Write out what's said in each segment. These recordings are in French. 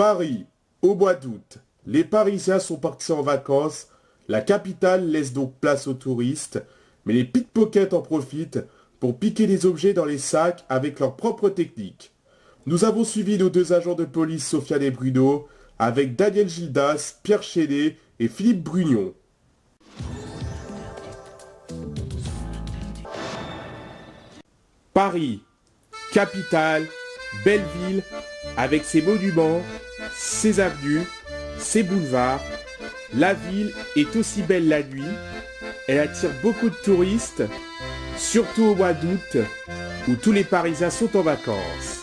Paris, au mois d'août. Les Parisiens sont partis en vacances. La capitale laisse donc place aux touristes, mais les pickpockets en profitent pour piquer des objets dans les sacs avec leur propre technique. Nous avons suivi nos deux agents de police Sofiane et Bruno avec Daniel Gildas, Pierre Chénet et Philippe Brugnon. Paris, capitale, belle ville, avec ses monuments, ses avenues, ses boulevards. La ville est aussi belle la nuit. Elle attire beaucoup de touristes, surtout au mois d'août, où tous les Parisiens sont en vacances.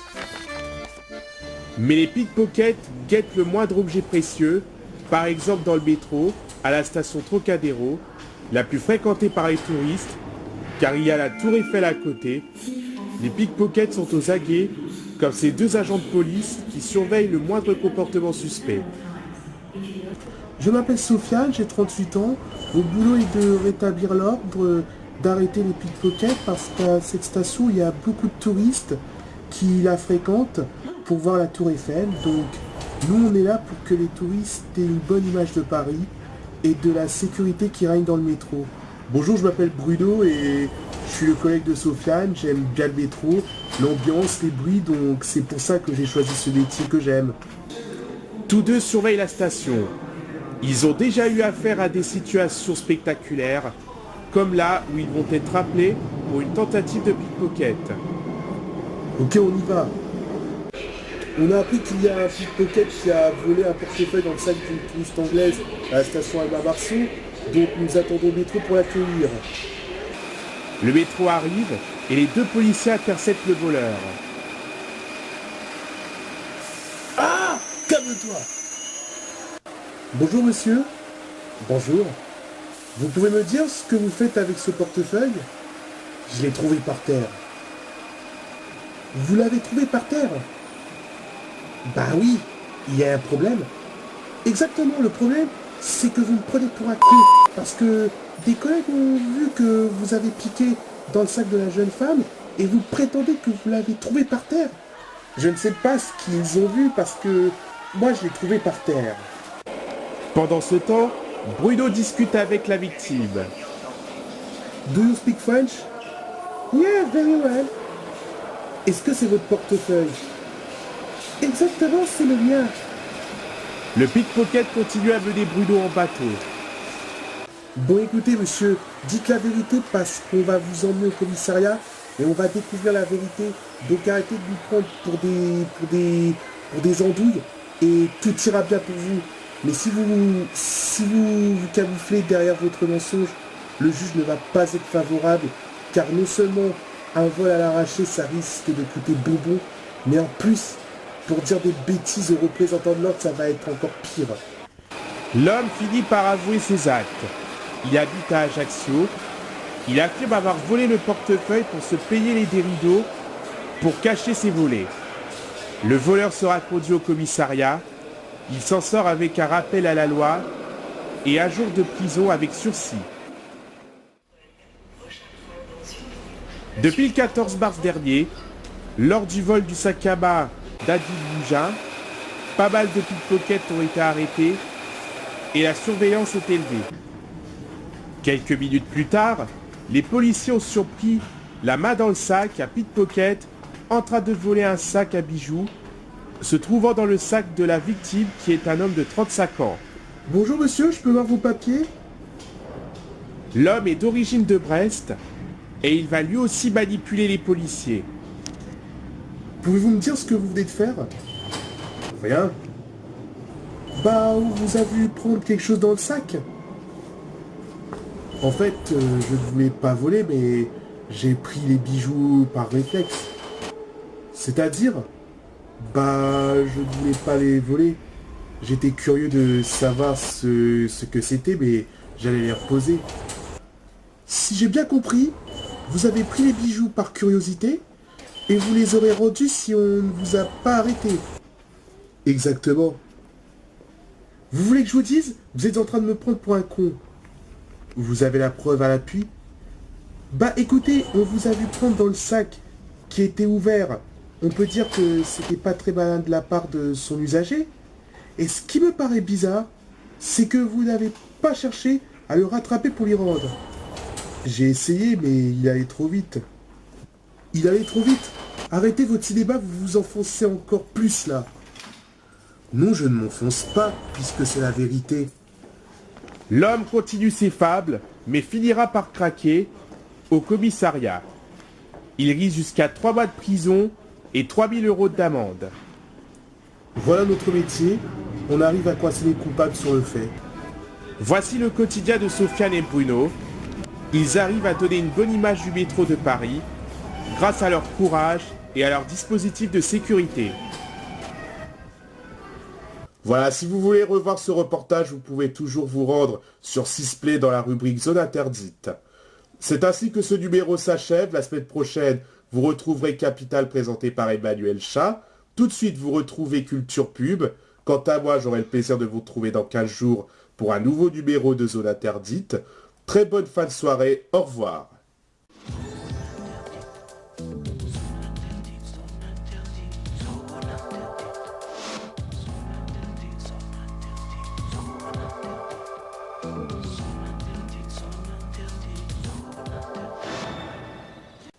Mais les pickpockets guettent le moindre objet précieux, par exemple dans le métro, à la station Trocadéro, la plus fréquentée par les touristes, car il y a la Tour Eiffel à côté. Les pickpockets sont aux aguets, comme ces deux agents de police qui surveillent le moindre comportement suspect. Je m'appelle Sofiane, j'ai 38 ans. Mon boulot est de rétablir l'ordre, d'arrêter les pickpockets parce qu'à cette station, il y a beaucoup de touristes qui la fréquentent pour voir la Tour Eiffel. Donc, nous, on est là pour que les touristes aient une bonne image de Paris et de la sécurité qui règne dans le métro. Bonjour, je m'appelle Bruno et je suis le collègue de Sofiane. J'aime bien le métro, l'ambiance, les bruits, donc c'est pour ça que j'ai choisi ce métier que j'aime. Tous deux surveillent la station. Ils ont déjà eu affaire à des situations spectaculaires, comme là où ils vont être appelés pour une tentative de pickpocket. Ok, on y va. On a appris qu'il y a un pickpocket qui a volé un portefeuille dans le sac d'une touriste anglaise à la station Albert Marceau, donc nous attendons le métro pour l'accueillir. Le métro arrive et les deux policiers interceptent le voleur. Ah! Calme-toi! Bonjour monsieur. Bonjour. Vous pouvez me dire ce que vous faites avec ce portefeuille? Je l'ai trouvé par terre. Vous l'avez trouvé par terre? Bah oui, il y a un problème. Exactement, le problème, c'est que vous me prenez pour un con. Parce que des collègues ont vu que vous avez piqué dans le sac de la jeune femme et vous prétendez que vous l'avez trouvé par terre. Je ne sais pas ce qu'ils ont vu parce que moi je l'ai trouvé par terre. Pendant ce temps, Bruno discute avec la victime. Do you speak French? Yeah, very well. Est-ce que c'est votre portefeuille? Exactement, c'est le mien. Le pickpocket continue à mener Bruno en bateau. Bon, écoutez, monsieur, dites la vérité parce qu'on va vous emmener au commissariat et on va découvrir la vérité. Donc arrêtez de nous prendre pour des andouilles et tout ira bien pour vous. Mais si vous camouflez derrière votre mensonge, le juge ne va pas être favorable, car non seulement un vol à l'arraché, ça risque de coûter bonbon, mais en plus, pour dire des bêtises aux représentants de l'ordre, ça va être encore pire. L'homme finit par avouer ses actes. Il habite à Ajaccio. Il affirme avoir volé le portefeuille pour se payer les déridos pour cacher ses volets. Le voleur sera conduit au commissariat. Il s'en sort avec un rappel à la loi et un jour de prison avec sursis. Depuis le 14 mars dernier, lors du vol du sac à main d'Adil Boujin, pas mal de pickpockets ont été arrêtés et la surveillance est élevée. Quelques minutes plus tard, les policiers ont surpris la main dans le sac un pickpocket en train de voler un sac à bijoux se trouvant dans le sac de la victime qui est un homme de 35 ans. Bonjour monsieur, je peux voir vos papiers? L'homme est d'origine de Brest et il va lui aussi manipuler les policiers. Pouvez-vous me dire ce que vous venez de faire? Rien. Bah, on vous a vu prendre quelque chose dans le sac. En fait, je ne voulais pas voler, mais j'ai pris les bijoux par réflexe. C'est-à-dire, bah, je ne voulais pas les voler. J'étais curieux de savoir ce que c'était, mais j'allais les reposer. Si j'ai bien compris, vous avez pris les bijoux par curiosité et vous les aurez rendus si on ne vous a pas arrêté. Exactement. Vous voulez que je vous dise? Vous êtes en train de me prendre pour un con. Vous avez la preuve à l'appui? Bah écoutez, on vous a vu prendre dans le sac qui était ouvert. On peut dire que c'était pas très malin de la part de son usager. Et ce qui me paraît bizarre, c'est que vous n'avez pas cherché à le rattraper pour l'y rendre. J'ai essayé, mais il allait trop vite. Il allait trop vite. Arrêtez votre cinéma, vous vous enfoncez encore plus là. Non, je ne m'enfonce pas, puisque c'est la vérité. L'homme continue ses fables, mais finira par craquer au commissariat. Il risque jusqu'à 3 mois de prison et 3000 € d'amende. Voilà notre métier, on arrive à coincer les coupables sur le fait. Voici le quotidien de Sofiane et Bruno. Ils arrivent à donner une bonne image du métro de Paris grâce à leur courage et à leur dispositif de sécurité. Voilà, si vous voulez revoir ce reportage, vous pouvez toujours vous rendre sur Sisplay dans la rubrique Zone Interdite. C'est ainsi que ce numéro s'achève. La semaine prochaine, vous retrouverez Capital présenté par Emmanuel Chat. Tout de suite, vous retrouvez Culture Pub. Quant à moi, j'aurai le plaisir de vous retrouver dans 15 jours pour un nouveau numéro de Zone Interdite. Très bonne fin de soirée, au revoir.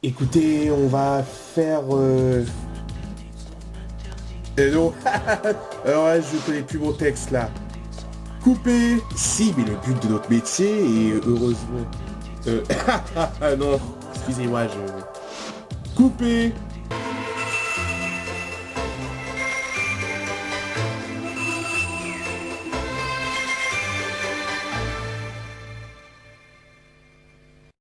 Écoutez, on va faire... non. Alors là, je connais plus mon texte là. Couper. Si, mais le but de notre métier est heureusement... non, excusez-moi, Couper.